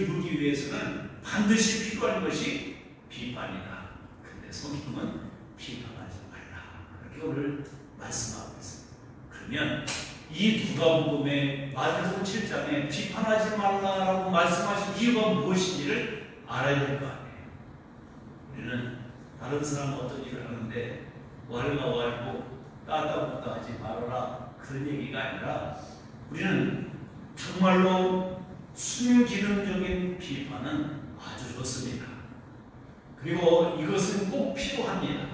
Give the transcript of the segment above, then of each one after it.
이루기 위해서는 반드시 필요한 것이 비판이다. 근데 성경은 비판하지 말라. 이렇게 오늘 말씀하고 있습니다. 그러면 이 누가복음의 마태복음 7장에 비판하지 말라라고 말씀하신 이유가 무엇인지를 알아야 될 거 아니에요. 우리는 다른 사람은 어떤 일을 하는데 왈가왈부 따다붙다 하지 말아라 그런 얘기가 아니라 우리는 정말로 순기능적인 비판은 아주 좋습니다. 그리고 이것은 꼭 필요합니다.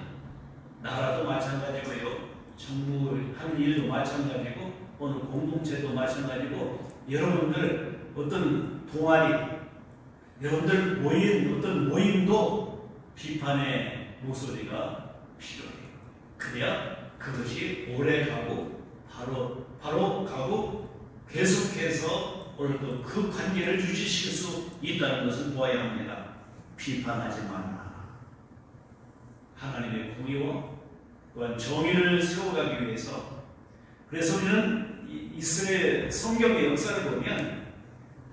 나라도 마찬가지고요. 정부 하는 일도 마찬가지고 어느 공동체도 마찬가지고 여러분들 어떤 동아리 여러분들 모임 어떤 모임도 비판의 목소리가 필요해요. 그래야 그것이 오래 가고 바로 가고 계속해서 오늘도 그 관계를 유지시킬 수 있다는 것을 보아야 합니다. 비판하지 말라. 하나님의 공의와 또한 정의를 세워가기 위해서 그래서 우리는 이스라엘 성경의 역사를 보면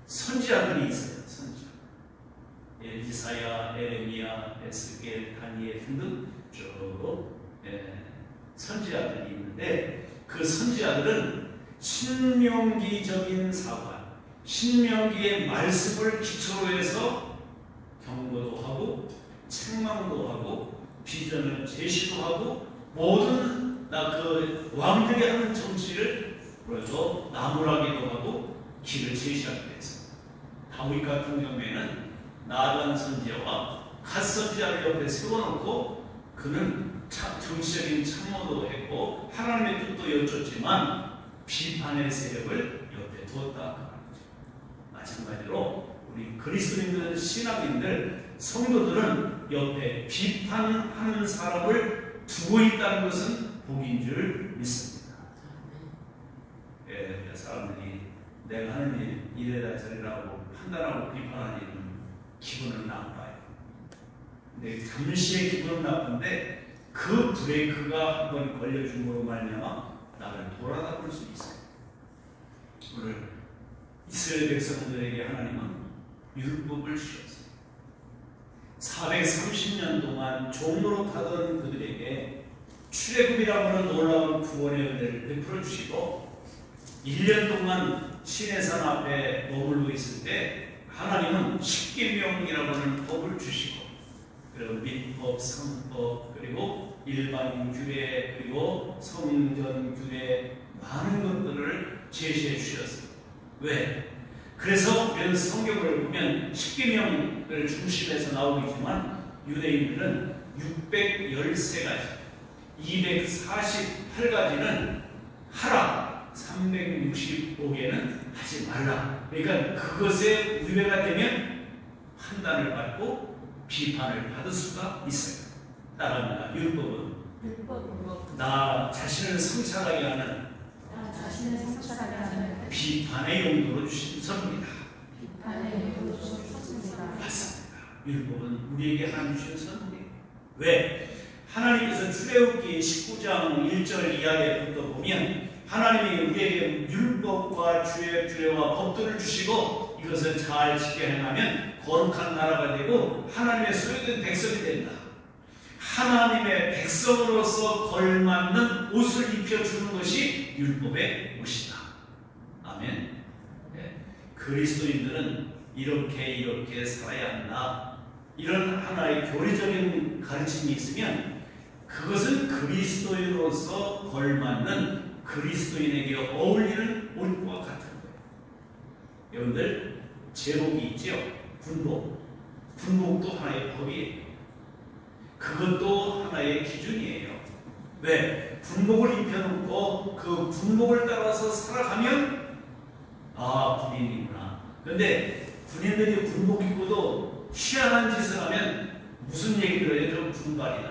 선지자들이 있어요. 선지자. 이사야, 에레미야, 에스겔, 다니엘 등등 쭉 선지자들이 있는데 그 선지자들은 신명기적인 사관, 신명기의 말씀을 기초로 해서 경고도 하고 책망도 하고 비전을 제시도 하고 모든 그 왕들이 하는 정치를 그래서 나무라기도 하고 길을 제시하기 위해서 다윗 같은 경우에는 나단 선지자와 갓 선지자를 옆에 세워놓고 그는 정치적인 참모도 했고 하나님의 뜻도 여쭙지만 비판의 세력을 옆에 두었다. 마찬가지로 우리 그리스도인들, 신앙인들, 성도들은 옆에 비판하는 사람을 두고 있다는 것은 복인 줄 믿습니다. 사람들이 내가 하는 일 이래라 저래라고 판단하고 비판하는 일은 기분은 나빠요. 근데 잠시의 기분은 나쁜데 그 브레이크가 한번 걸려줌으로 말미암아 나를 돌아다 볼 수 있어요. 오늘 이스라엘 백성들에게 하나님은 율법을 주셨어요. 430년 동안 종로로 타던 그들에게 출애굽이라고 하는 놀라운 구원의 은혜를 베풀어 주시고 1년 동안 시내산 앞에 머물러 있을 때 하나님은 십계명이라고 하는 법을 주시고 그리고 민법, 성법, 그리고 일반 규례, 그리고 성전 규례 많은 것들을 제시해 주셨어요. 왜? 그래서 우리는 성경을 보면 십계명을 중심에서 나오겠지만 유대인들은 613가지, 248가지는 하라, 365개는 하지 말라. 그러니까 그것에 위배가 되면 판단을 받고 비판을 받을 수가 있어요. 따라합니다. 율법은 나 자신을 성찰하게 하는 비판의 용도로 주신 선물이다. 맞습니다. 율법은 우리에게 하나님 주신 선물이에요. 왜? 하나님께서 출애굽기 19장 1절 이하에부터 보면 하나님이 우리에게 율법과 주의 규례와 법도를 주시고 이것을 잘 지켜 행하면 거룩한 나라가 되고 하나님의 소유된 백성이 된다. 하나님의 백성으로서 걸맞는 옷을 입혀주는 것이 율법의 옷이다. 아멘. 네. 그리스도인들은 이렇게 살아야 한다. 이런 하나의 교리적인 가르침이 있으면 그것은 그리스도인으로서 걸맞는 그리스도인에게 어울리는 옷과 같은 거예요. 여러분들 제복이 있죠? 군복도 하나의 법이에요. 그것도 하나의 기준이에요. 왜? 군복을 입혀놓고 그 군복을 따라서 살아가면 군인이구나. 그런데 군인들이 군복 입고도 희한한 짓을 하면 무슨 얘기를 해요? 좀 군발이다.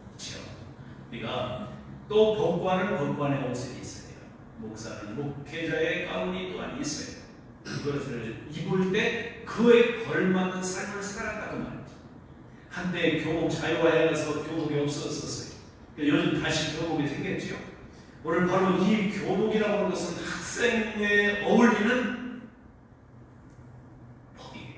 그렇죠? 우리가 또 법관은 법관의 옷이 있어요. 목사는 목회자의 가운이 또한 있어요. 그것을 입을 때 그에 걸맞는 삶을 살아간다고 말이죠. 한때 교복 자유화해 가서 교복이 없었었어요. 요즘 다시 교복이 생겼죠. 오늘 바로 이 교복이라고 하는 것은 학생에 어울리는 법이에요.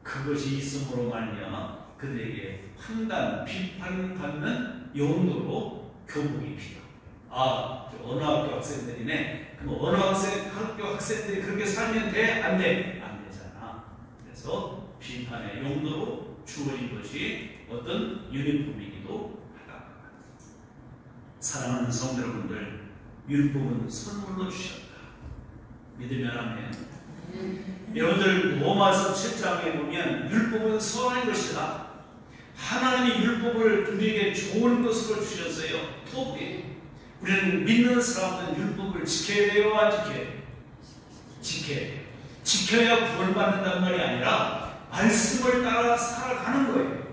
그것이 있음으로 말미암아 그들에게 판단, 비판받는 용도로 교복이 필요합니다. 언어학교 학생들이네. 그럼 언어학교 학생들이 그렇게 살면 돼? 안 돼? 안 되잖아. 그래서 비판의 용도로 주어진 것이 어떤 유니폼이기도 하다. 사랑하는 성도 여러분들, 율법은 선물로 주셨다. 믿으면 아멘. 여러분들 로마서 7장에 보면 율법은 선한 것이다. 하나님이 율법을 우리에게 좋은 것으로 주셨어요. 토비. 우리는 믿는 사람들은 율법을 지켜야 돼요, 안 지켜야 돼요? 지켜야 돼요. 지켜야 구원받는다는 말이 아니라 말씀을 따라 살아가는 거예요.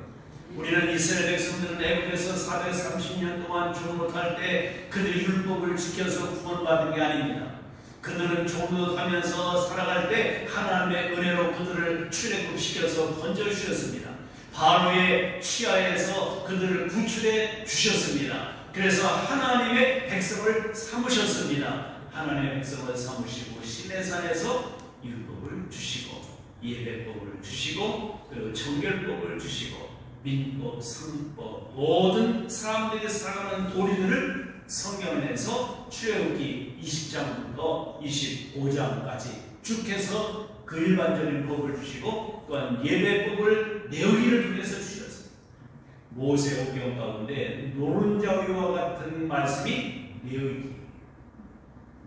우리는 이스라엘 백성들은 애굽에서 430년 동안 종노할 때 그들이 율법을 지켜서 구원받은 게 아닙니다. 그들은 종노하면서 살아갈 때 하나님의 은혜로 그들을 출애굽시켜서 건져주셨습니다. 바로의 치하에서 그들을 구출해 주셨습니다. 그래서 하나님의 백성을 삼으셨습니다. 하나님의 백성을 삼으시고 시내산에서 율법을 주시고 예배법을 주시고 그리고 정결법을 주시고 민법, 성법 모든 사람들이 살아가는 도리들을 성경 안에서 출애굽기 20장부터 25장까지 쭉 해서 그 일반적인 법을 주시고 또한 예배법을 레위기를 통해서 주셨습니다. 모세오경 가운데 노른자위와 같은 말씀이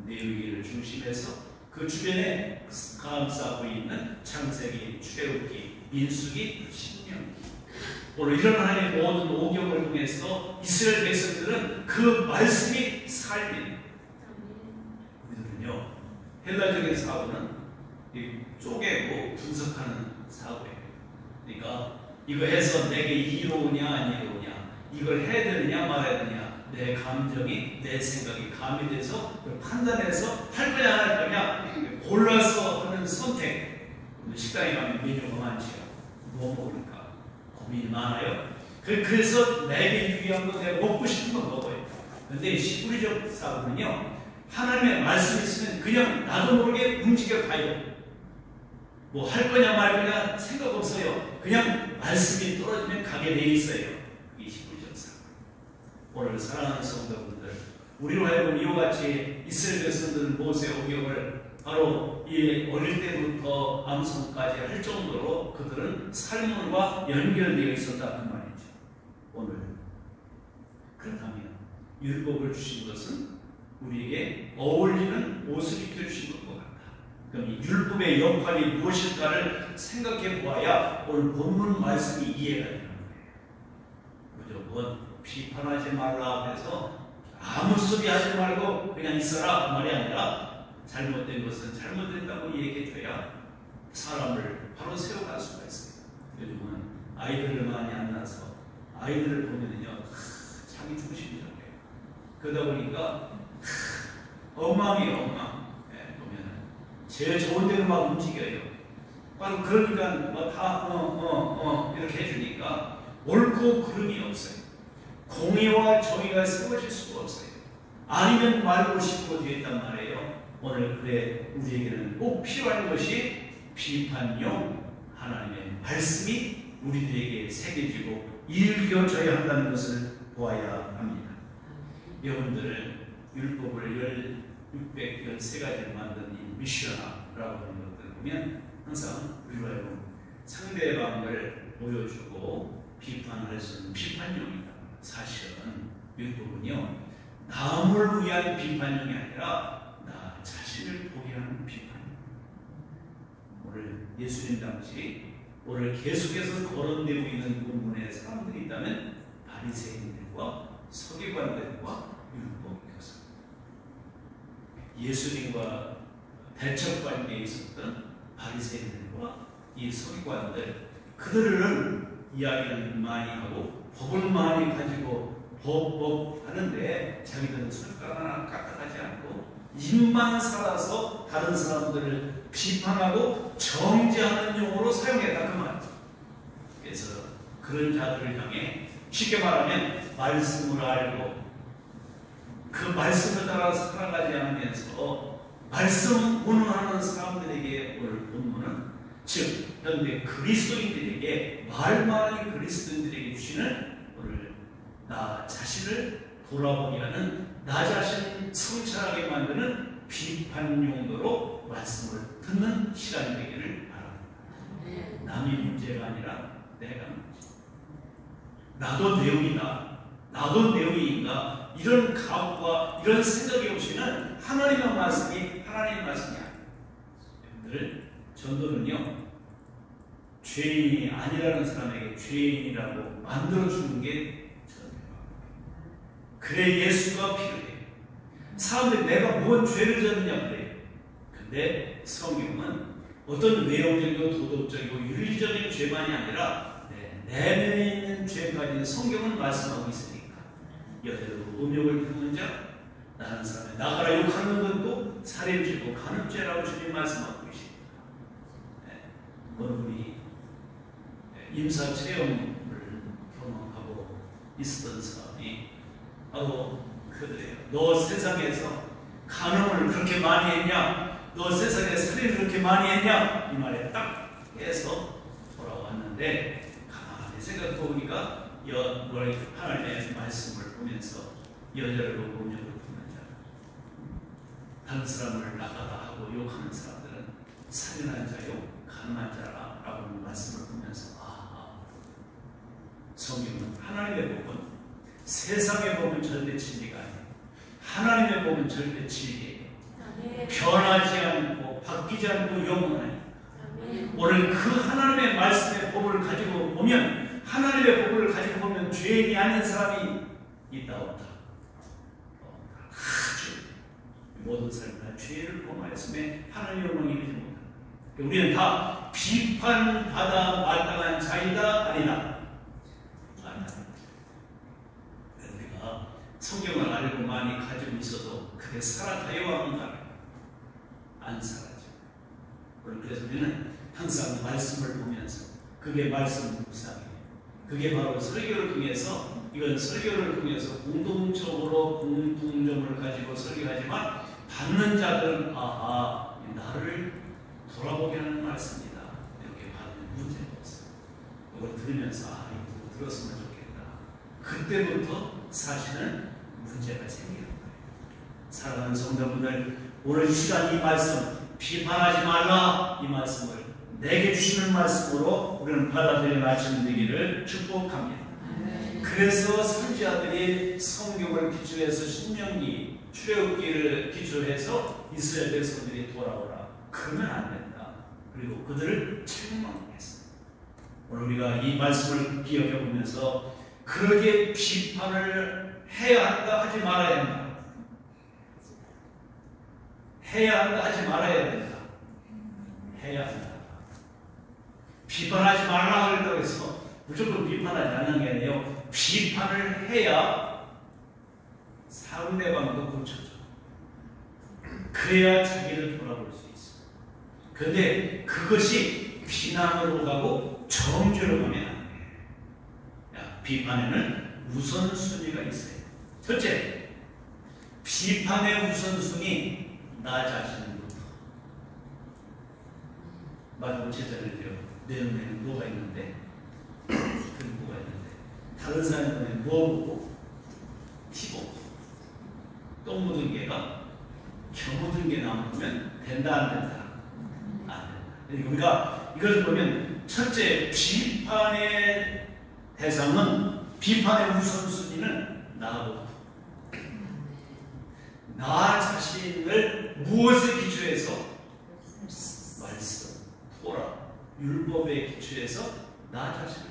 레위기를 중심해서 그 주변에 감싸고 있는 창세기, 출애굽기, 민수기, 신명기 오늘 이런 하나님의 모든 오경을 통해서 이스라엘 백성들은 그 말씀이 삶입니다. 우리들은요 헬라적인 사고는 쪼개고 분석하는 사고예요. 그러니까 이거 해서 내게 이로우냐 안 이로우냐, 이걸 해야 되느냐 말아야 되느냐, 내 감정이 내 생각이 가미돼서 판단해서 할 거냐 안 할 거냐 골라서 하는 선택. 식당에 가면 메뉴가 많지요. 뭐 먹을까 고민이 많아요. 그래서 내게 유리한 거 내가 먹고 싶은 거 먹어요. 근데 시부리적 사고는요 하나님의 말씀이 있으면 그냥 나도 모르게 움직여 가요. 뭐 할 거냐 말 거냐 생각 없어요. 그냥 말씀이 떨어지면 가게 돼 있어요. 이 시부리적 사고. 오늘 사랑하는 성도분들, 우리로 하여금 이와 같이 이스라엘 백성들은 모세오경을 바로 이 어릴 때부터 암송까지 할 정도로 그들은 삶과 연결되어 있었다는 말이죠. 오늘 그렇다면 율법을 주신 것은 우리에게 어울리는 옷을 입혀주신 것과 같다. 그럼 이 율법의 역할이 무엇일까를 생각해 보아야 오늘 본문 말씀이 이해가 되는 거예요. 무조건 비판하지 말라 해서 아무 소리 하지 말고 그냥 있어라 그 말이 아니라 잘못된 것은 잘못됐다고 얘기해줘야 사람을 바로 세워갈 수가 있습니다. 요즘은 아이들을 많이 안 낳아서 아이들을 보면은요 자기 중심이 적해요. 그러다 보니까 엉망이에요, 엉망. 네, 보면은 제일 좋은 대로 막 움직여요. 바로 그러니까 뭐 다 이렇게 해주니까 옳고 그름이 없어요. 공의와 정의가 세워질 수가 없어요. 아니면 말고 싶고 되어 있단 말이에요. 오늘 그래 우리에게는 꼭 필요한 것이 비판용 하나님의 말씀이 우리들에게 새겨지고 읽혀져야 한다는 것을 보아야 합니다. 여러분들은 율법을 613가지를 만든 이 미션라고 하는 것들을 보면 항상 우리로 하여금 상대방을 보여주고 비판할 수 있는 비판용이다. 사실은 율법은요 남을 위한 비판용이 아니라 나 자신을 보게 하는 비판용. 오늘 예수님 당시 오늘 계속해서 거론되고 있는 본문에 사람들이 있다면 바리새인들과 서기관들과 율법교사, 예수님과 대척 관계에 있었던 바리새인들과 이 서기관들, 그들은 이야기를 많이 하고 법을 많이 가지고 법하는데 자기들은 손가락 하나 까딱하지 않고 입만 살아서 다른 사람들을 비판하고 정죄하는 용어로 사용했다 그 말이죠. 그래서 그런 자들을 향해 쉽게 말하면 말씀을 알고 그 말씀을 따라 살아가지 않으면서 말씀 운운하는 사람들에게 오늘 본문은 즉 현대 그리스도인들에게 말만이 그리스도인들에게 주시는 오늘 나 자신을 돌아보게 하는 나 자신 성찰하게 만드는 비판 용도로 말씀을 듣는 시간이 되기를 바랍니다. 남이 문제가 아니라 내가 문제. 나도 내용이다. 나도 내용인가. 이런 각오와 이런 생각이 오시는 하나님의 말씀이 하나님의 말씀이 아닙니다. 여러분들 전도는요. 죄인이 아니라는 사람에게 죄인이라고 만들어주는 게 전도입니다. 그래 예수가 필요해요. 사람들이 내가 뭔 죄를 졌느냐 그래요. 근데 성경은 어떤 외형적이고 도덕적이고 윤리적인 죄만이 아니라 내면에 있는 죄까지는 성경은 말씀하고 있으니까 여대로 음욕을 품는 자 나는 사람에 나가라 욕하는 것도 살인죄고 간음죄라고 주님 말씀하고 계십니다. 어느 분이 임사 체험을 경험하고 있었던 사람이 바로 그들이에요. 너 세상에서 간음을 그렇게 많이 했냐? 너 세상에 살인을 그렇게 많이 했냐? 이 말에 딱 해서 돌아왔는데 가만히 생각해 보니까 하나님의 말씀을 보면서 여자를 보고 음욕을 품는 자, 다른 사람을 나가다 하고 욕하는 사람들은 살인한 자요, 간음한 자라고 말씀을 보면서 성경은 하나님의 법은 세상의 법은 절대 진리가 아니에요. 하나님의 법은 절대 진리예요. 변하지 않고 바뀌지 않고 영원하니 오늘 그 하나님의 말씀의 법을 가지고 보면 하나님의 법을 가지고 보면 죄인이 아닌 사람이 있다 없다. 아주 모든 사람이 다 죄를 범하였음에 하나님의 영광이 이르지 못한다. 우리는 다 비판받아 마땅한 자이다 아니다. 우리가 성경을 알고 많이 가지고 있어도 그게 살아가요 하는가? 안 살아죠. 그래서 우리는 항상 말씀을 보면서 그게 말씀 묵상이에요. 그게 바로 설교를 통해서 이건 설교를 통해서 공동적으로 공통점을 가지고 설교하지만 받는 자들은 나를 돌아보게 하는 말씀이다. 이렇게 받는 문제가 없어요. 이걸 들으면서 이거 들었으면 좋겠다. 그때부터 사실은 문제가 생기는 거예요. 사랑하는 성도분들, 오늘 이 시간 이 말씀 비판하지 말라 이 말씀을 내게 주시는 말씀으로 우리는 받아들여 나시는 되기를 축복합니다. 그래서 선지자들이 성경을 기초해서 신명기 출애굽기를 기초해서 이스라엘 백성들이 돌아오라 그러면 안 된다. 그리고 그들을 책망했습니다. 오늘 우리가 이 말씀을 기억해 보면서 그러기에 비판을 해야 한다 하지 말아야 한다. 해야 한다 하지 말아야 된다. 해야 한다. 비판하지 말라 그런다고 해서 무조건 비판하지 않는 게 아니에요. 비판을 해야 상대방도 고쳐져. 그래야 자기를 돌아볼 수 있어. 그런데 그것이 비난으로 가고 정죄로 가면 안 돼. 비판에는 우선순위가 있어요. 첫째, 비판의 우선순위 나 자신부터. 마지막 제자를요. 내 눈에는 뭐가 있는데, 뭐가 있는데, 다른 사람 눈에 뭐 보고, 티 보고, 똥 묻은 개가 겨 묻은 개 남으면 된다 안 된다? 안 된다. 우리가 이것을 보면 첫째 비판의 대상은 비판의 우선순위는 나부터. 나 자신을 무엇에 기초해서 말씀, 토라, 율법에 기초해서 나 자신을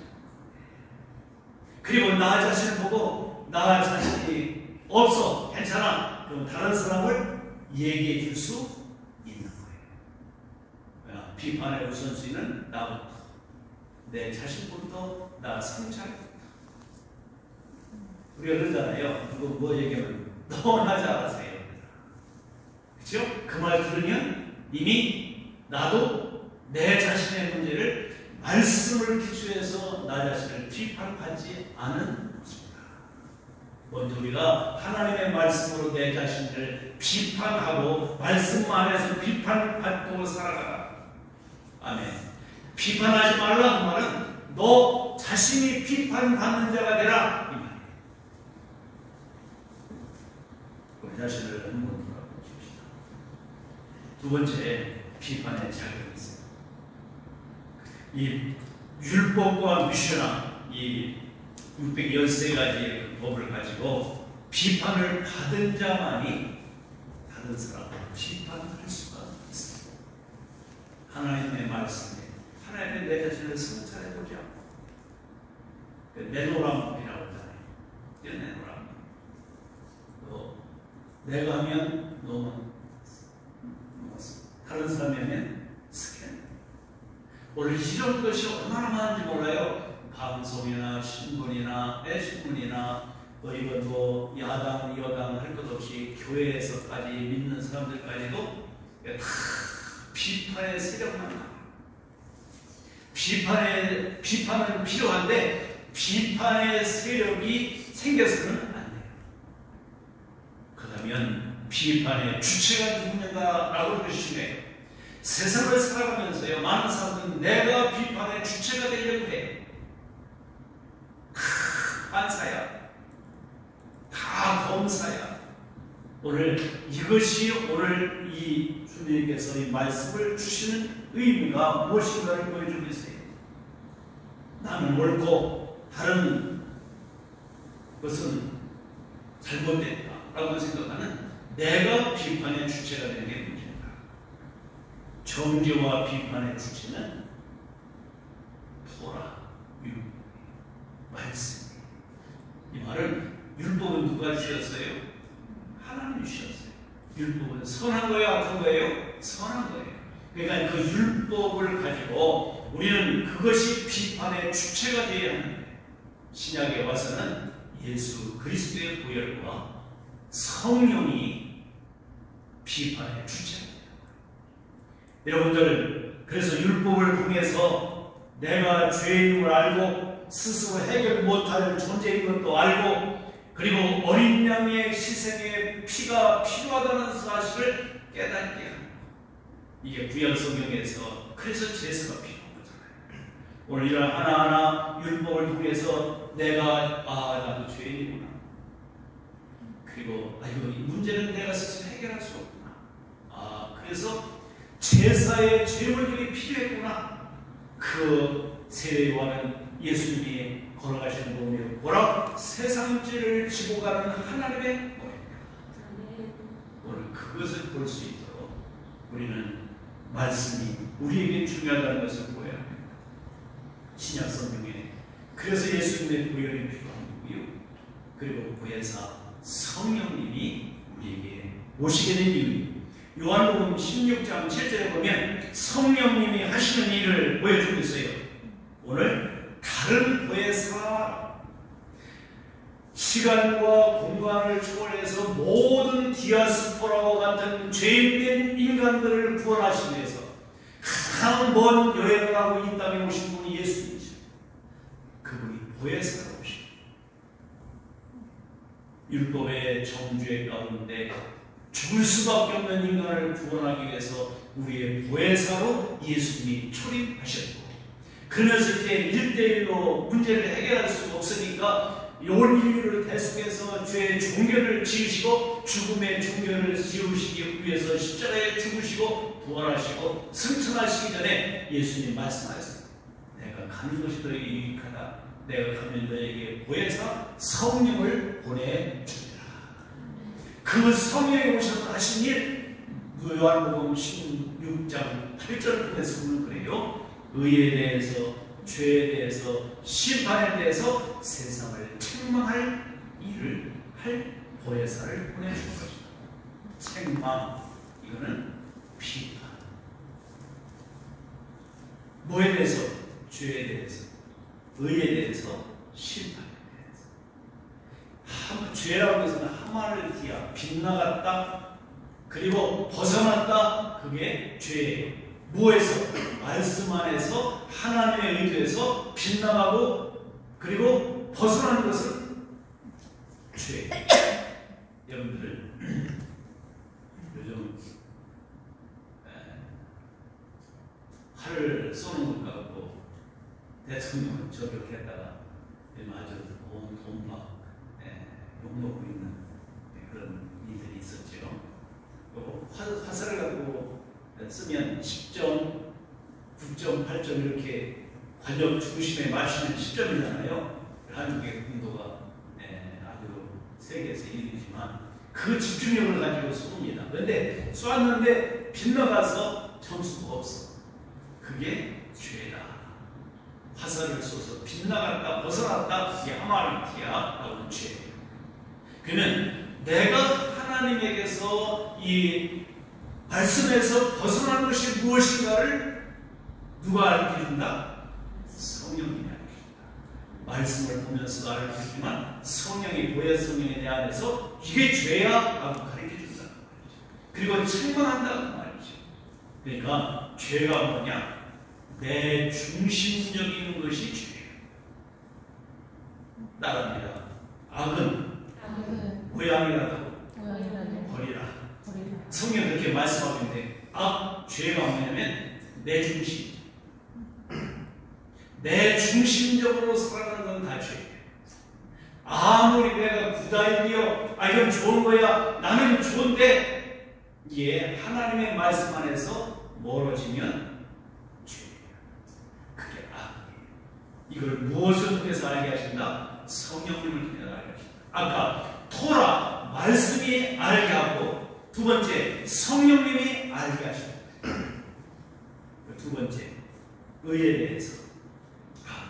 그리고 나 자신을 보고 나 자신이 없어 괜찮아 그럼 다른 사람을 얘기해 줄 수 있는 거예요. 비판의 우선순위는 나부터 내 자신부터 나 성찰부터. 우리가 그러잖아요. 누구 뭐 얘기하면 너나 잘하세요. 그렇죠? 그 말 들으면 이미 나도 내 자신의 문제를 말씀을 기초해서 나 자신을 비판하지 않은 것입니다. 먼저 우리가 하나님의 말씀으로 내 자신을 비판하고 말씀 안에서 비판받고 살아가라. 아멘. 비판하지 말라 그 말은 너 자신이 비판받는 자가 되라 이 말이에요. 우리 자신을 한번 돌아보십시다. 두 번째, 비판의 자격이 있어요. 이 율법과 미슈나 이 613가지의 법을 가지고 비판을 받은 자만이 다른 사람을 비판할 수가 있습니다. 하나님의 말씀에 하나님의 내 자신을 성찰해보자. 내노랑이라고 하잖아요. 내노랑. 내가 하면 너무 다른 사람이 하면 스캔. 원래 이런 것이 얼마나 많은지 몰라요. 방송이나 신문이나 또 이것도 야당 여당 할 것 없이 교회에서까지 믿는 사람들까지도 다 비판의 세력만 나와요. 비판은 필요한데 비판의 세력이 생겨서는 안 돼요. 그러면 비판의 주체가 누구냐라고 그러시네요. 세상을 살아가면서요, 많은 사람들은 내가 비판의 주체가 되려고 해. 판사야, 다 검사야. 오늘 이것이 오늘 이 주님께서 이 말씀을 주시는 의미가 무엇인가를 보여주고 있어요. 나는 옳고 다른 것은 잘못됐다라고 생각하는 내가 비판의 주체가 되는 게 문제다. 정죄와 비판의 주체는 토라, 율법, 말씀. 이 말은 율법은 누가 주셨어요? 하나님이 주셨어요. 율법은 선한 거예요, 악한 거예요? 선한 거예요. 그러니까 그 율법을 가지고 우리는 그것이 비판의 주체가 되어야 하는데, 신약에 와서는 예수 그리스도의 보혈과 성령이 비판의 주체가 돼요. 여러분들, 그래서 율법을 통해서 내가 죄인임을 알고 스스로 해결 못할 존재인 것도 알고, 그리고 어린 양의 희생의 피가 필요하다는 사실을 깨닫게 합니다. 이게 구약 성경에서 그래서 제사가 필요한 거잖아요. 오늘 이런 하나하나 율법을 통해서 내가 나도 죄인이구나. 그리고 이 문제는 내가 스스로 해결할 수 없구나. 그래서 제사의 제물들이 필요했구나. 그 세례요한은 예수님이 걸어가시는 몸에 보라 세상죄를 지고 가는 하나님의 머리입니다. 오늘 그것을 볼 수 있도록 우리는 말씀이 우리에게 중요하다는 것을 보여야 합니다. 신약 성경에 그래서 예수님의 보혈이 필요한 거고요. 그리고 보혜사 성령님이 우리에게 오시게 된 이유. 요한복음 16장 7절에 보면 성령님이 하시는 일을 보여주고 있어요. 오늘 다른 보혜사, 시간과 공간을 초월해서 모든 디아스포라와 같은 죄인된 인간들을 구원하시기 위해서 가장 먼 여행을 하고 이 땅에 오신 분이 예수님이죠. 그분이 보혜사로 오십니다. 율법의 정죄 가운데 죽을 수밖에 없는 인간을 구원하기 위해서 우리의 보혜사로 예수님이 초림하셨고, 그러면서 이제 1대1로 문제를 해결할 수 없으니까 온 인류를 대속해서 죄의 종결을 지으시고 죽음의 종결을 지으시기 위해서 십자가에 죽으시고 부활하시고 승천하시기 전에 예수님 말씀하셨습니다. 내가 가는 것이 더 유익하다. 내가 가면 너에게 보혜사 성령을 보내주리라. 그 성령이 오셔서 하신 일, 요한복음 16장 8절을 통해서 보면 그래요. 의에 대해서, 죄에 대해서, 심판에 대해서 세상을 책망할 일을 할 보혜사를 보내주신 것이다. 책망, 이거는 비판. 뭐에 대해서? 죄에 대해서, 의에 대해서, 심판에 대해서. 죄라고 해서는 하마르티아, 빗나갔다, 그리고 벗어났다, 그게 죄예요. 무에서? 말씀 안에서 하나님의 의도에서 빗나가고 그리고 벗어나는 것은 죄. 여러분들 요즘 활을 쏘는 것 같고 대통령은 저격했다가 아주 막 욕먹고 있는 그런 일들이 있었죠. 화살을 갖고 쓰면 10점, 9점, 8점 이렇게 관역 중심에 맞추는 10점이잖아요. 한국의 군도가 아주 세계에서 1위지만 그 집중력을 가지고 쏩니다. 그런데 쏘았는데 빗나가서 점수가 없어. 그게 죄다. 화살을 쏘서 빗나갔다 벗어났다 이게 하마리티야 하고는 죄예요. 그러면 내가 하나님에게서 이 말씀에서 벗어난 것이 무엇인가를 누가 알려준다? 성령님이 알려준다. 말씀을 보면서도 알려주지만 성령이 보혜 성령에 대하여서 이게 죄야 하고 가르쳐준다. 그리고 책망한다는 말이죠. 그러니까 죄가 뭐냐? 내 중심적인 것이 죄예요. 따라합니다. 악은 고양이라도 버리라. 성경 그렇게 말씀하고 있는데 죄가 뭐냐면 내 중심. 내 중심적으로 살아가는 건 다 죄예요. 아무리 내가 구다이며 이건 좋은 거야 나는 좋은데 이게 하나님의 말씀 안에서 멀어지면 죄예요. 그게 악이에요. 이걸 무엇을 통해서 알게 하신다? 성령님을 통해서 알게 하신다. 아까 토라 말씀이 알게 하고 두 번째 성령님이 알게 하신다. 두 번째 의에 대해서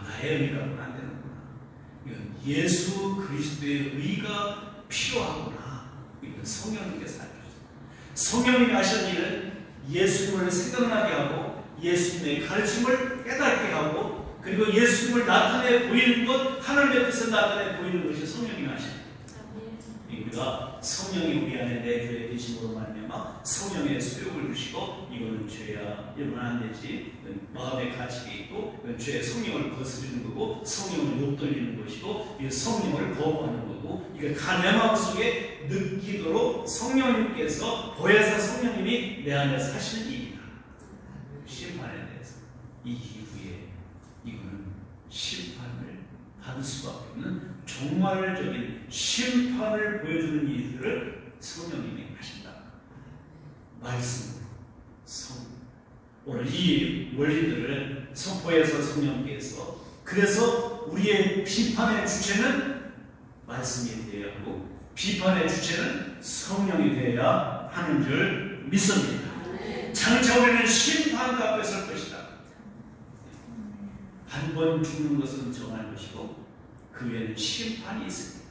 나의 의가는 안 되는구나. 이건 예수 그리스도의 의가 필요하구나. 이건 성령님께서 알려주셨습니다. 성령님이 하신 일은 예수님을 생각나게 하고 예수님의 가르침을 깨닫게 하고 그리고 예수님을 나타내 보이는 것, 하나님의 뜻을 나타내 보이는 것이 성령님이 하십니다. 우리가 성령이 우리 안에 내주에 계심으로 말미암아 성령의 소욕을 주시고 이거는 죄야, 이러면 안 되지. 마음의 가치가 있고 이건 죄의 성령을 거스르는 거고 성령을 욕돌리는 것이고 이건 성령을 거부하는 거고 이걸 내 마음속에 느끼도록 성령님께서 보혜사 성령님이 내 안에서 하시는 일이다. 심판에 대해서 이 이후에 이거는 심판을 받을 수밖에 없는 종말적인 심판을 보여주는 일들을 성령님이 하신다. 말씀으로 오늘 이 원리들을 선포해서 성령께서 그래서 우리의 비판의 주체는 말씀이 되어야 하고 비판의 주체는 성령이 되어야 하는 줄 믿습니다. 장차 우리는 심판과 앞에 설 것이다. 한 번 죽는 것은 정할 것이고 그 외에는 심판이 있습니다.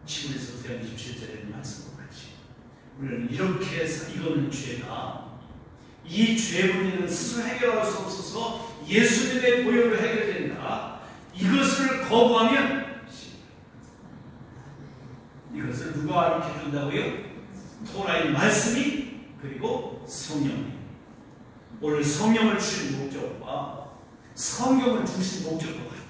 히브리서 9장 27절에 말씀과 같이 우리는 이렇게 해서 이거는 죄다. 이 죄 문제는 스스로 해결할 수 없어서 예수님의 보혈로 해결된다. 이것을 거부하면 이것을 누가 가르쳐 준다고요? 토라의 말씀이 그리고 성령님. 오늘 성령을 주신 목적과 성경을 주신 목적과 같아요.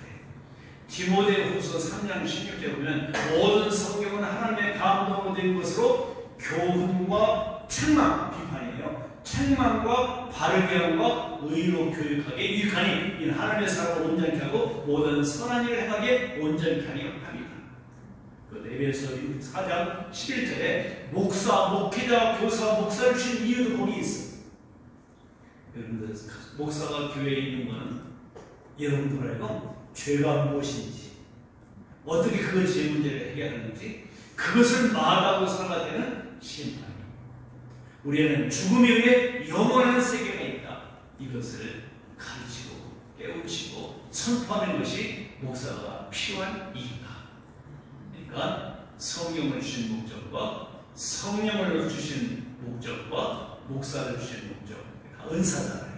디모데후서 3장 16절에 보면 모든 성경은 하나님의 감동으로 된 것으로 교훈과 책망, 비판이에요. 책망과 바르게 함과 의로 교육하게 유익하니 이는 하나님의 사람을 온전케 하고 모든 선한 일을 행하게 온전케 하려 합니다. 그 에베소 4장 11절에 목사, 목회자, 교사, 목사를 주신 이유도 거기 있어요. 여러분들 목사가 교회에 있는 것은 여러분들 알고 죄가 무엇인지 어떻게 그 죄 문제를 해결하는지 그것을 말하고 살아야 되는 심판입니다. 우리는 죽음에 의해 영원한 세계가 있다. 이것을 가르치고 깨우치고 선포하는 것이 목사가 필요한 이유다. 그러니까 성경을 주신 목적과 성령을 주신 목적과 목사를 주신 목적 다 은사잖아요.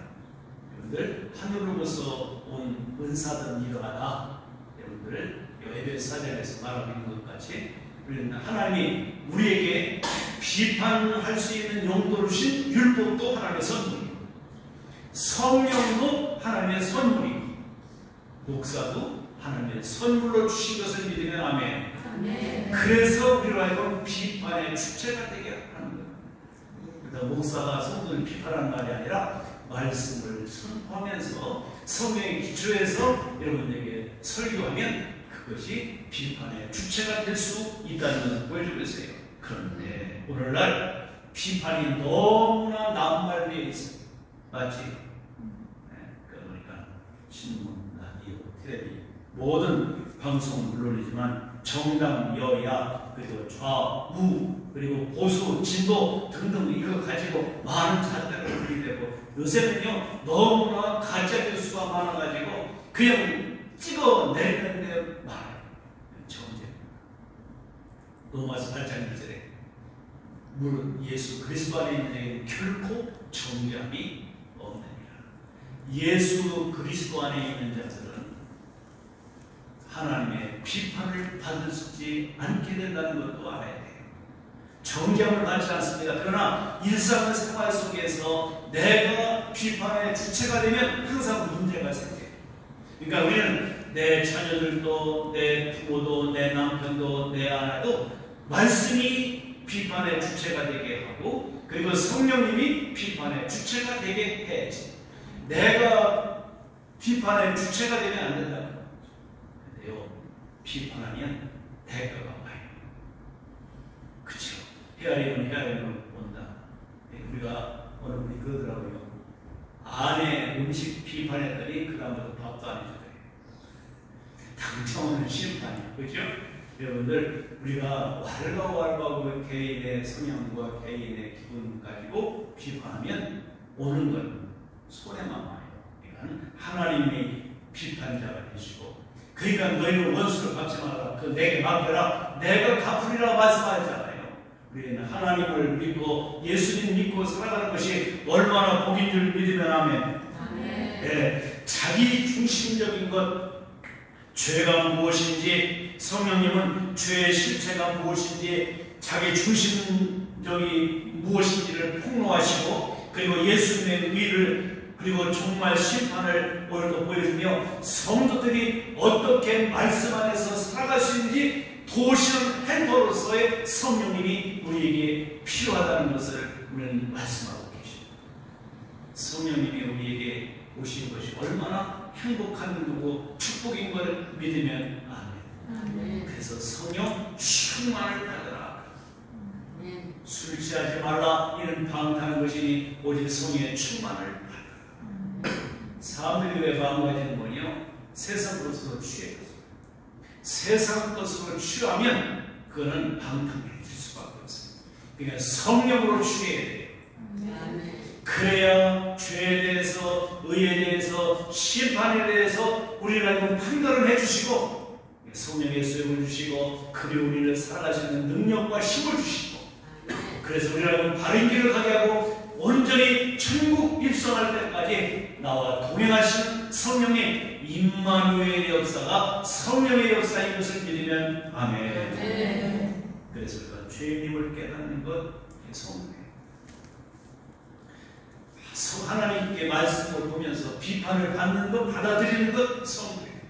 여러분들 하늘로부터 온 은사든 이러하다. 여러분들 에베소 4장에서 말하고 있는 것 같이 우리는 하나님이 우리에게 비판할 수 있는 용도를 주신 율법도 하나님의 선물이고 성령도 하나님의 선물이고 목사도 하나님의 선물로 주신 것을 믿으면 아멘. 그래서 우리로 하여금 비판의 주체가 되게 하는 거예요. 그러니까 목사가 성도를 비판하는 말이 아니라 말씀을 선포하면서 성령의 기초에서 여러분에게 설교하면 그것이 비판의 주체가 될 수 있다는 것을 보여주고 있어요. 그런데 오늘날 비판이 너무나 남발되어 있어요. 맞지? 그러니까 신문, 라디오, 텔레비 모든 방송은 물론이지만 정당, 여야, 그리고 좌우, 그리고 보수, 진보 등등 이거 가지고 많은 잣대를 분리되고 요새는요 너무나 가짜 뉴스가 많아가지고 그냥 찍어내는데 말아요. 정죄. 로마서 8장 1절에 무릇 예수 그리스도 안에 있는 자에게는 결코 정죄함이 없느니라. 예수 그리스도 안에 있는 자들은 하나님의 비판을 받을 수 있지 않게 된다는 것도 알아야 돼요. 정죄함을 받지 않습니다. 그러나 일상생활 속에서 내가 비판의 주체가 되면 항상 문제가 생겨요. 그러니까 우리는 내 자녀들도, 내 부모도, 내 남편도, 내 아내도 말씀이 비판의 주체가 되게 하고, 그리고 성령님이 비판의 주체가 되게 해야지. 내가 비판의 주체가 되면 안 된다. 근데요, 비판하면 대가가 와요. 그쵸? 헤아리면 온다. 우리가 어느 분이 그러더라고요. 아내 음식 비판했더니 그 다음부터 밥도 안 해줘요. 당첨은 심판이에요. 그죠? 여러분들, 우리가 왈가왈부하고 개인의 성향과 개인의 기분 가지고 비판하면 오는 건 손해만 봐요. 그러니까 하나님이 비판자가 되시고, 그러니까 너희는 원수를 갚지 말라. 그 내게 맡겨라. 내가 갚으리라 말씀하셨잖아요. 우리는 하나님을 믿고 예수님 믿고 살아가는 것이 얼마나 복인 줄 믿으면 아멘. 네, 자기 중심적인 것, 죄가 무엇인지, 성령님은 죄의 실체가 무엇인지, 자기 중심적이 무엇인지를 폭로하시고, 그리고 예수님의 의를, 그리고 정말 심판을 오늘도 보여주며 성도들이 어떻게 말씀 안에서 살아갈 수 있는지 도시는 헬퍼로서의 성령님이 우리에게 필요하다는 것을 우리는 말씀하고 계십니다. 성령님이 우리에게 오신 것이 얼마나 행복한 일이고 축복인 것을 믿으면 아멘. 그래서 성령 충만을 받으라. 술 취하지 말라. 이는 방탕한 것이니 오직 성령의 충만을 받으라. 사람들이 왜 방황하지는 뭐냐? 세상 것으로 취해서. 세상 것으로 취하면 그거는 방탕해질 수밖에 없어요. 그러니까 성령으로 취해야 돼요. 그래야 죄에 대해서, 의에 대해서, 심판에 대해서 우리를 알고 판단을 해주시고, 성령의 수용을 주시고, 그리고 우리를 살아갈 수 있는 능력과 힘을 주시고, 그래서 우리를 알고 바른 길을 가게 하고 온전히 천국 입성할 때까지 나와 동행하시는 성령의 임마누엘의 역사가 성령의 역사인 것을 믿으면 아멘. 그래서 우리가 죄인임을 깨닫는 것 성령이에요. 하나님께 말씀을 보면서 비판을 받는 것, 받아들이는 것 성령이에요.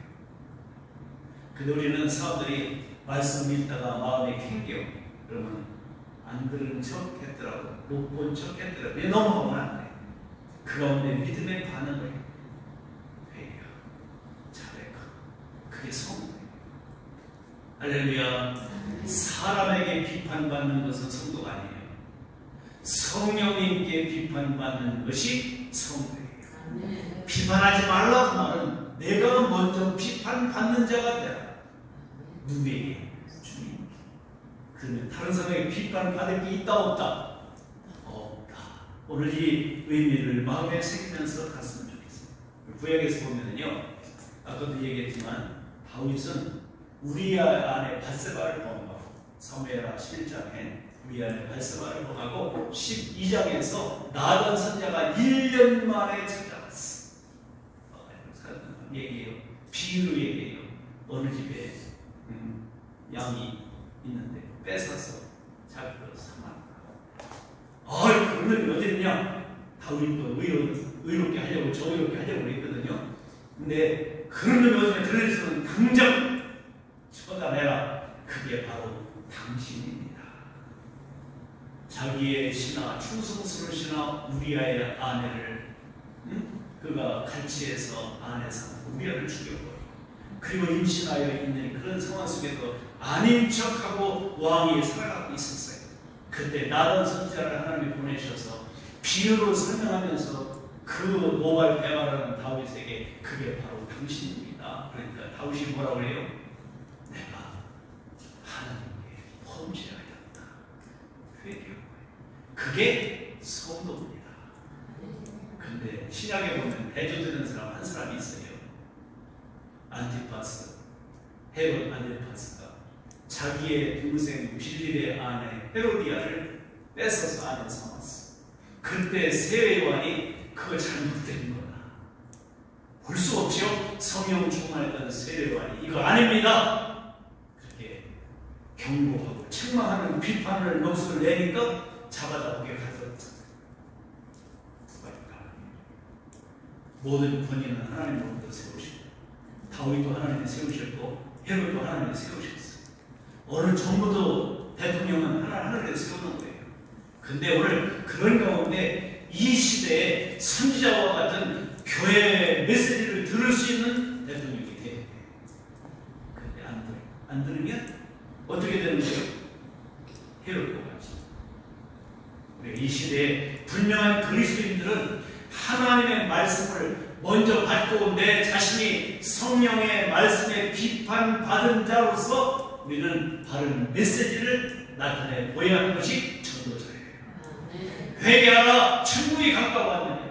근데 우리는 사람들이 말씀을 읽다가 마음에 캥겨. 그러면 안 들은 척 했더라고, 못 본 척 했더라고. 왜 넘어가면 안 돼. 그 가운데 믿음의 반응을 회개하고 자백하고, 그게 성도예요. 할렐루야. 사람에게 비판받는 것은 성도가 아니에요. 성령님께 비판받는 것이 성도예요. 비판하지 말라는 말은 내가 먼저 비판받는 자가 되라. 누구에게? 주님. 그러면 다른 사람에게 비판받을 게 있다 없다? 없다. 오늘 이 의미를 마음에 새기면서 갔으면 좋겠어요. 구약에서 보면은요, 아까도 얘기했지만 다윗은 우리아 안에 밧세바를 범하고, 사무엘하 11장에 우리아 안에 밧세바를 범하고 12장에서 나단 선자가 1년 만에 찾아왔어. 얘기해요. 비유로 얘기해요. 어느 집에 양이 있는데 뺏어서 자기로 삼았다. 그러면 어딨냐? 다윗도 의롭게 하려고, 정의롭게 하려고 그랬거든요. 근데 그러면 요즘에 들으시면 당장 처단해라. 그게 바로 당신입니다. 자기의 신하, 충성스러운 신하 우리아의 아내를 그가 갈치에서 아내사 우리아를 죽여버리고 그리고 임신하여 있는 그런 상황 속에서 아닌 척하고 왕이 살아가고 있었어요. 그때 나단 선지자를 하나님이 보내셔서 비유로 설명하면서 그 모발 대화라는 다윗에게 그게 바로 당신입니다. 그러니까 다윗이 뭐라고 해요? 내가 하나님께 범죄하였다. 회개하고 그게 성도입니다. 근데 신약에 보면 대조되는 사람 한 사람이 있어요. 안티파스, 헤롯 안티파스가 자기의 동생 빌립의 아내 헤로디아를 뺏어서 아내 삼았어. 그때 세례요한이 그거 잘못된 거다. 볼 수 없죠? 성령 충만했던 세례요한이 이거 아닙니다. 그렇게 경고하고 책망하는 비판을 목소리를 내니까 잡아다 보게 가졌다. 모든 권위는 하나님으로부터 세우시고 다윗도 하나님이 세우셨고 헤롯도 하나님이 세우셨어요. 어느 정부도 대통령은 하나님이 세우는 거예요. 근데 오늘 그런 가운데 이 시대에 선지자와 같은 교회의 메시지를 들을 수 있는 대통령이 돼야 돼요. 근데 안 들으면 어떻게 되는 거예요? 헤롯과 같이. 우리 이 시대에 분명한 그리스도인들은 하나님의 말씀을 먼저 받고 내 자신이 성령의 말씀에 비판받은 자로서 우리는 바른 메시지를 나타내 보여야 하는 것이 전도자예요. 회개하라 천국이 가까웠느니라.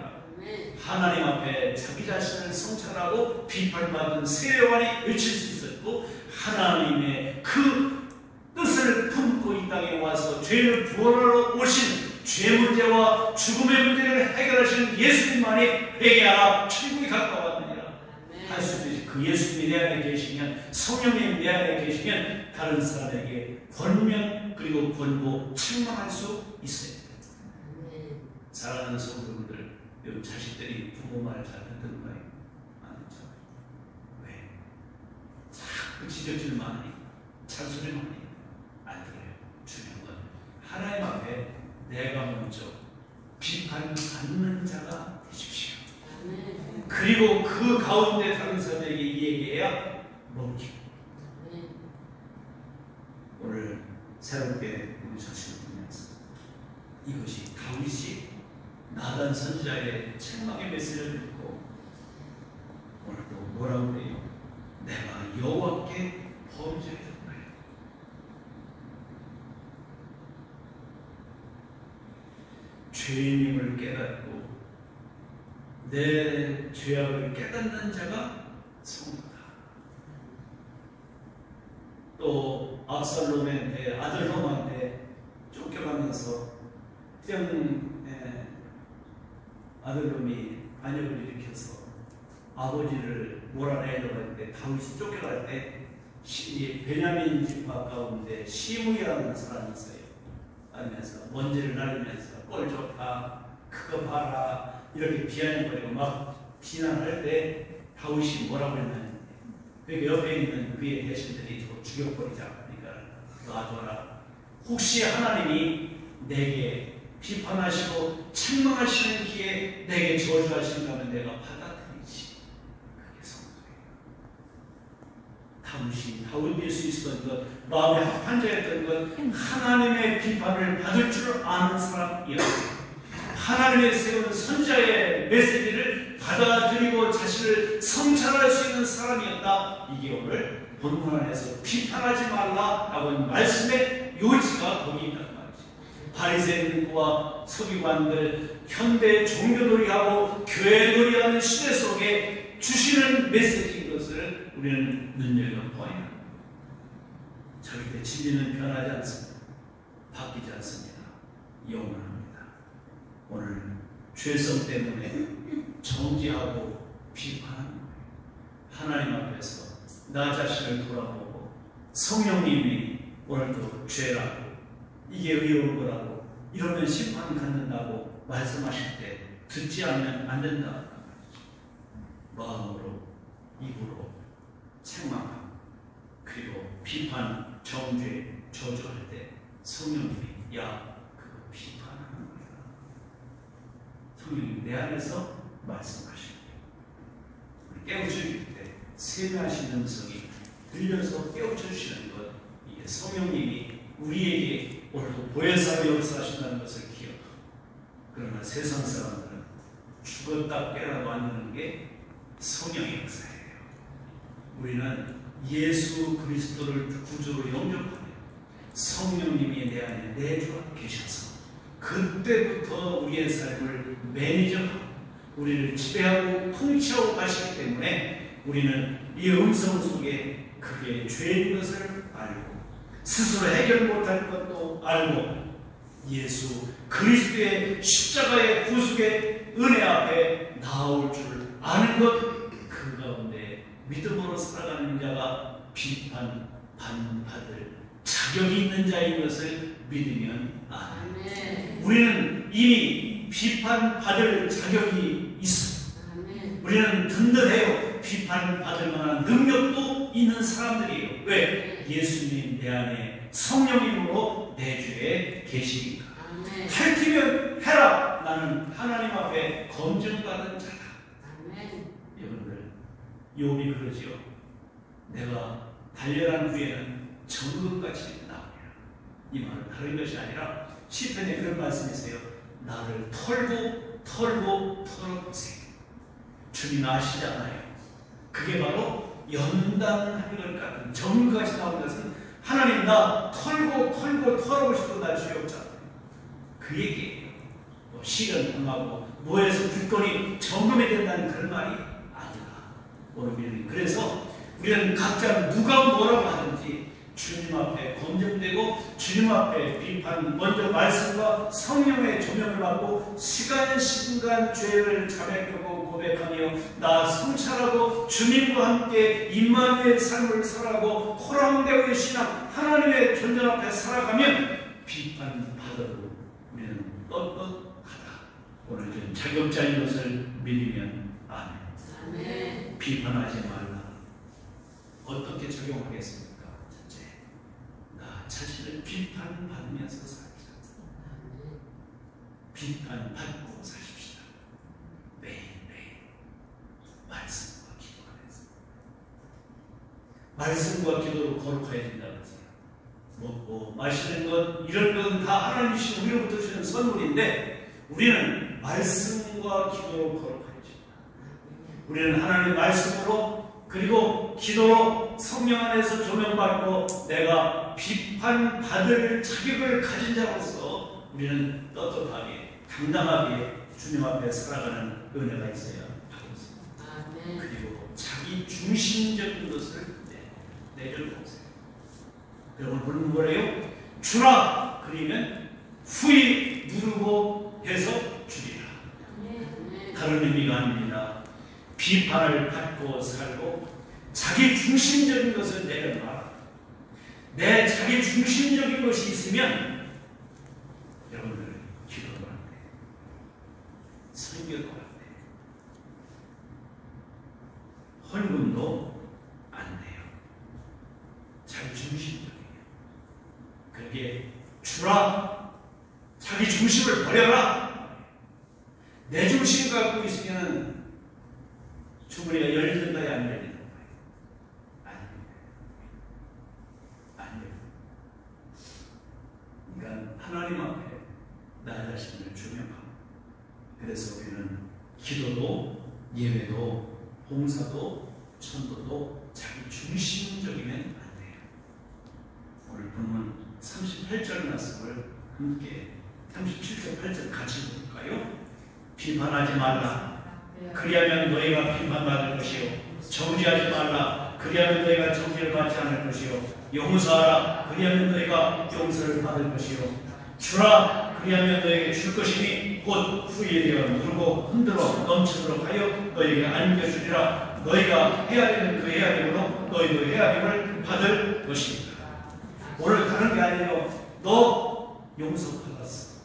하나님 앞에 자기 자신을 성찰하고 비판받은 세례요한이 외칠 수 있었고 하나님의 그 뜻을 품고 이 땅에 와서 죄를 구원하러 오신 죄 문제와 죽음의 문제를 해결하시는 예수님만이 회개하라 천국이 가까웠느니라 할 수 있듯이 그 예수님이 내 안에 계시면 성령님이 내 안에 계시면 다른 사람에게 권면 그리고 권고 책망할 수 있어요. 사랑하는 성도분들 여러분 자식들이 부모 말 잘 듣는가요? 안 듣죠. 왜? 자꾸 지적질만 하니 잔소리만 하니 안 들어요. 중요한 건 하나님 앞에 내가 먼저 비판받는 자가 되십시오. 그리고 그 가운데 다른 사람에게 얘기해야 먹히고. 오늘 새롭게 우리 자신을 보면서 이것이 다윗이 나단 선지자의 책망의 메시지를 듣고 오늘도 뭐라고 그래요? 내가 여호와께 범죄했던 거예요. 죄인임을 깨닫고 내 죄악을 깨닫는 자가 성도다. 또 압살롬의 아들 놈한테 쫓겨가면서 아들놈이 반역을 일으켜서 아버지를 몰아내려고 했는데 다윗이 쫓겨갈 때 베냐민 지파 가운데 시므이라는 사람이 있어요. 하면서 먼지를 날리면서 꼴 좋다 그거 봐라 이렇게 비아냥거리고 막 비난할 때 다윗이 뭐라고 했냐면 그 옆에 있는 그의 대신들이 저거 죽여버리자. 그러니까 놔둬라. 혹시 하나님이 내게 비판하시고 책망하시는 기에 내게 저주하신다면 내가 받아들이지. 그게 성도예요. 다윗이 다윗일 수 있었던 것, 마음에 합한 자였던 것, 하나님의 비판을 받을 줄 아는 사람이었어요. 하나님의 세운 선지자의 메시지를 받아들이고 자신을 성찰할 수 있는 사람이었다. 이게 오늘 본문 안에서 비판하지 말라라고 하는 말씀의 요지가 거기 있단 말이죠. 바리새인과 서기관들 현대 종교놀이하고 교회놀이하는 시대 속에 주시는 메시지인 것을 우리는 눈여겨보아야 합니다. 절대 진리는 변하지 않습니다. 바뀌지 않습니다. 영원합니다. 오늘 죄성 때문에 정죄하고 비판하는 거예요. 하나님 앞에서 나 자신을 돌아보고 성령님이 오늘도 죄라고 이게 의로운 거라고 이러면 심판 갖는다고 말씀하실 때 듣지 않으면 안 된다. 마음으로 입으로 책망하고 그리고 비판, 정죄, 저주할 때 성령님이 야 그거 비판하는 거야. 성령님이 내 안에서 말씀하시고 깨우칠 때 세미하신 음성이 들려서 깨우쳐주시는 것, 이게 성령님이 우리에게 오늘도 보혜사로 역사하신다는 것을 기억하고, 그러나 세상 사람들은 죽었다 깨어나 만드는 게 성령의 역사예요. 우리는 예수 그리스도를 구주로 영접하며 성령님이 내 안에 내주하 계셔서 그때부터 우리의 삶을 매니저하고 우리를 지배하고 통치하고 가시기 때문에 우리는 이 음성 속에 그게 죄인 것을 알고 스스로 해결 못할 것도 알고 예수 그리스도의 십자가의 구속의 은혜 앞에 나올 줄 아는 것, 그 가운데 믿음으로 살아가는 자가 비판받을 자격이 있는 자인 것을 믿으면 아멘. 우리는 이미 비판받을 자격이 있어요. 우리는 든든해요. 비판받을 만한 능력도 있는 사람들이에요. 왜? 예수님 내 안에 성령님으로 내주에 계시니까. 핥히면 해라. 나는 하나님 앞에 검증받은 자다. 여러분들, 욥이 그러지요. 내가 단련한 후에는 정금같이 나오리라. 이 말은 다른 것이 아니라 시편에 그런 말씀이 있어요. 나를 털어보세요. 주님 아시잖아요. 그게 바로 연단하는 것 같은 정금같이 나오는 것은 하나님 나 털어보시고 나 주역잖아요. 그 얘기예요. 뭐 시련 당하고 노예에서 불건이 정금이 된다는 그런 말이 아니다. 오늘 그래서 우리는 각자 누가 뭐라고 하든지 주님 앞에 검증되고 주님 앞에 비판, 먼저 말씀과 성령의 조명을 받고 시간 죄를 자백하고 고백하며 나 성찰하고 주님과 함께 임마누엘 삶을 살아가고 호랑대오의 신앙 하나님의 존재 앞에 살아가면 비판받아도 우리는 떳떳하다. 오늘 좀 자격자인 것을 믿으면 아멘. 비판하지 말라. 어떻게 적용하겠습니까? 첫째, 나 자신을 비판받으면서 살자. 비판받고 사십시다. 매일매일 말씀과 기도하면서. 말씀과 기도로 거룩해야 된다고 했어요. 먹고 마시는 것 이런 건 다 하나님 주신 우리로부터 주시는 선물인데 우리는 말씀과 기도로 거룩해야지. 우리는 하나님의 말씀으로 그리고 기도로 성령 안에서 조명받고 내가 비판받을 자격을 가진 자로서 우리는 떳떳하게 당당하게 주님 앞에 살아가는 은혜가 있어야 하고 있습니다. 그리고 자기 중심적인 것을 내려놓으세요. 여러분 오늘 뭐래요? 주라 그러면 후히 누르고 해서 주리라. 다른 의미가 아닙니다. 비판을 받고 살고 자기 중심적인 것을 내려놔라. 내 자기 중심적인 것이 있으면 여러분들 기도도 안 돼. 선교도 안 돼. 헌금도 안 돼요. 자기 중심적이에요. 그러게 주라. 자기 중심을 버려라. 내 중심 갖고 있으면 주머니가 열리는가요? 안 열리는가요? 아니요. 그러니까 하나님 앞에 나 자신을 조명하고 그래서 우리는 기도도 예배도 봉사도 천도도 자기 중심적이면 안 돼요. 오늘 본문 38절 말씀을 함께 37절 8절 같이 볼까요? 비판하지 말라. 그리하면 너희가 비판받을 것이요 정죄하지 말라. 그리하면 너희가 정죄를 받지 않을 것이요 용서하라. 그리하면 너희가 용서를 받을 것이요 주라. 그리하면 너희에게 줄 것이니 곧 후일되어 누르고 흔들어 넘치도록 하여 너희에게 안겨주리라. 너희가 헤아리는 그 헤아림으로 너희도 헤아림을 받을 것입니다. 오늘 다른 게 아니에요. 너 용서받았어.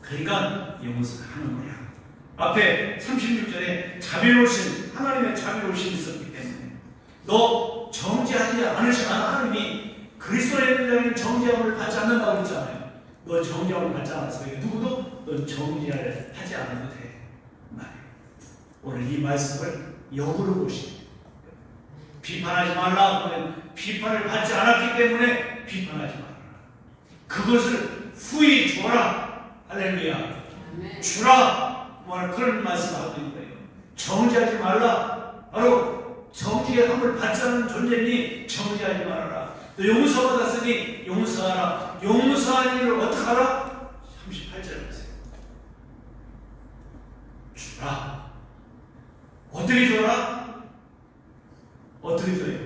그러니까 용서하는 거야. 앞에 36절에 자비로우신 하나님의 자비로우심이 있었기 때문에 너 정죄하지 않으시면 하나님이 그리스도의 자는 정죄함을 받지 않는다고 그랬잖아요. 너 정죄함을 받지 않았어. 누구도 너 정죄를 하지 않아도 돼. 오늘 이 말씀을 역으로 보시죠. 비판하지 말라 하면 비판을 받지 않았기 때문에 비판하지 말라. 그것을 후히 주어라. 할렐루야. 주라. 뭐 그런 말씀을 하고 있는 거예요. 정지하지 말라. 바로 정지의 함을 받지 않는 존재니 정지하지 말아라. 너 용서 받았으니 용서하라. 용서한 일을 어떻게 하라? 38절 보세요. 주라. 어떻게 줘라? 어떻게 줘요?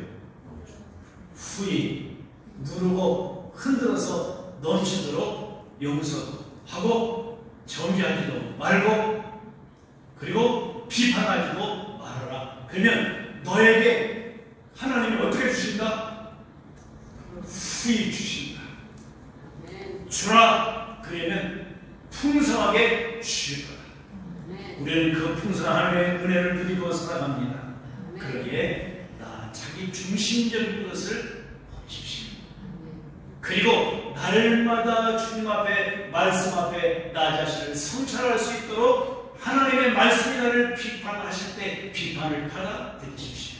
후히 누르고 흔들어서 넘치도록 용서하고 정지하지도 말고 그리고 비판하지도 말아라. 그러면 너에게 하나님이 어떻게 주신다? 후히 주신다. 주라. 그러면 풍성하게 주실 거다. 우리는 그 풍성한 은혜를 누리고 살아갑니다. 그러기에 자기 중심적인 것을 버리십시오. 그리고 날마다 주님 앞에 말씀 앞에 나 자신을 성찰할 수 있도록 하나님의 말씀이 나를 비판하실 때 비판을 받아들이십시오.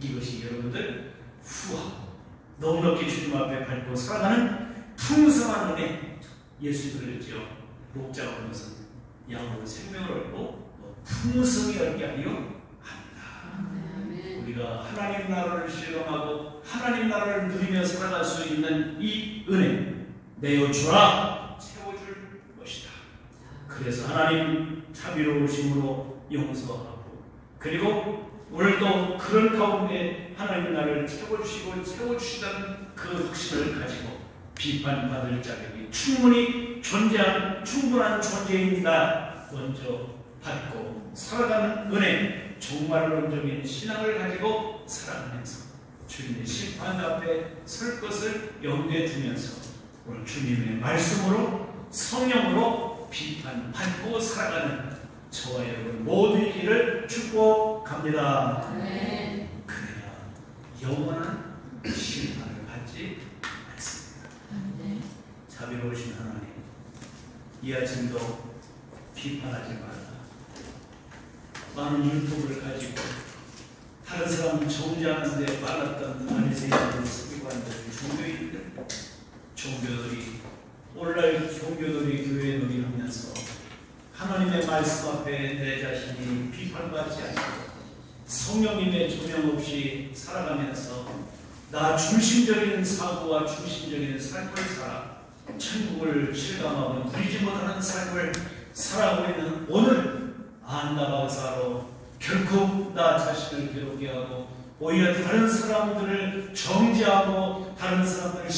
이것이 여러분들 후하고 넉넉히 주님 앞에 밟고 살아가는 풍성한 은혜. 예수 그랬죠. 목자가 온 것은 양으로 생명을 얻고 풍성히 얻게 하려 합니다. 우리가 하나님 나라를 실감하고 하나님 나라를 누리며 살아갈 수 있는 이 은혜 내어주라. 채워줄 것이다. 그래서 하나님 자비로우심으로 용서하고 그리고 오늘도 그런 가운데 하나님 나를 채워주시고 채워주시다는 그 확신을 가지고 비판받을 자격이 충분히 존재한 충분한 존재입니다. 먼저 받고 살아가는 은혜 종말론적인 신앙을 가지고 살아가면서 주님의 심판 앞에 설 것을 염두에 두면서 오늘 주님의 말씀으로 성령으로 비판받고 살아가는 저와 여러분 모두의 길을 축복합니다. 그래야 영원한 심판을 받지 않습니다. 자비로우신 하나님, 이 아침도 비판하지 말라. 많은 율법을 가지고 다른 사람 정죄하는데 빨랐던 바리새인들, 서기관들, 종교들이 오늘날 종교들이 교회 놀이하면서 하나님의 말씀 앞에 내 자신이 비판받지 않고 성령님의 조명 없이 살아가면서 나 중심적인 사고와 중심적인 삶을 살아 천국을 실감하고 누리지 못하는 삶을 살아가고 있는 오늘 안나박사로 결코 나 자신을 괴롭게 하고 오히려 다른 사람들을 정죄하고 다른 사람들을